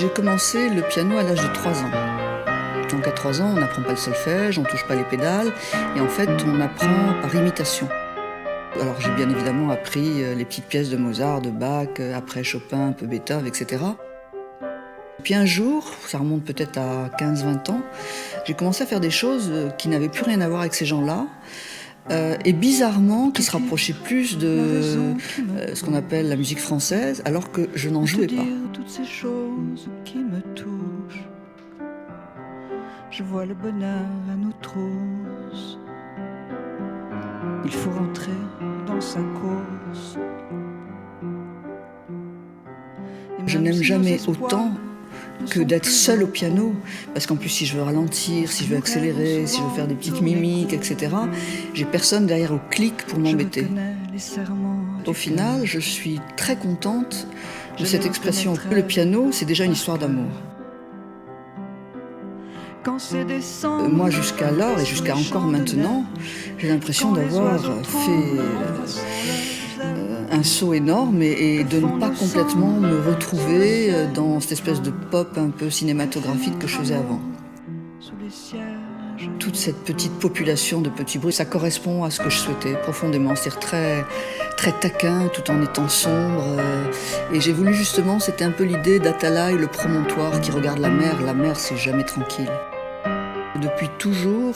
J'ai commencé le piano à l'âge de 3 ans. Donc à 3 ans, on n'apprend pas le solfège, on ne touche pas les pédales, et en fait, on apprend par imitation. Alors j'ai bien évidemment appris les petites pièces de Mozart, de Bach, après Chopin, un peu Beethoven, etc. Puis un jour, ça remonte peut-être à 15-20 ans, j'ai commencé à faire des choses qui n'avaient plus rien à voir avec ces gens-là, et bizarrement qui se rapprochaient plus de ce qu'on appelle la musique française, alors que je n'en jouais pas. Toutes ces choses qui me touchent, je vois le bonheur à nos trousses. Il faut rentrer dans sa course. Je n'aime jamais autant que d'être seule au piano, parce qu'en plus si je veux ralentir, si je veux accélérer, si je veux faire des petites mimiques, etc., j'ai personne derrière au clic pour m'embêter. Au final, je suis très contente de cette expression. Le piano, c'est déjà une histoire d'amour. Moi, jusqu'alors et jusqu'à encore maintenant, j'ai l'impression d'avoir fait un saut énorme et de ne pas complètement me retrouver dans cette espèce de pop un peu cinématographique que je faisais avant. Toute cette petite population de petits bruits, ça correspond à ce que je souhaitais profondément, c'est-à-dire très taquin tout en étant sombre. Et j'ai voulu justement, c'était un peu l'idée d'Atalay, le promontoire qui regarde la mer c'est jamais tranquille. Depuis toujours,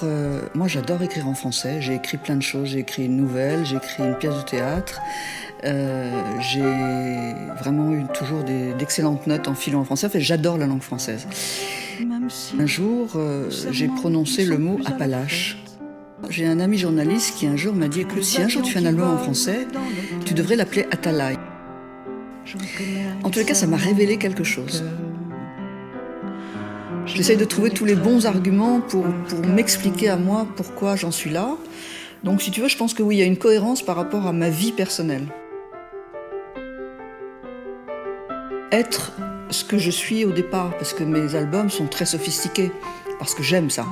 moi j'adore écrire en français, j'ai écrit plein de choses, j'ai écrit une nouvelle, j'ai écrit une pièce de théâtre, j'ai vraiment eu toujours d'excellentes notes en philo en français, en fait j'adore la langue française. Un jour, j'ai prononcé le mot Appalache. J'ai un ami journaliste qui un jour m'a dit « Écoute, si un jour tu fais un album en français, tu devrais l'appeler Atalay ». En tous les cas, ça m'a révélé quelque chose. J'essaye de trouver tous les bons arguments pour m'expliquer à moi pourquoi j'en suis là. Donc si tu veux, je pense que oui, il y a une cohérence par rapport à ma vie personnelle. Être ce que je suis au départ, parce que mes albums sont très sophistiqués, parce que j'aime ça.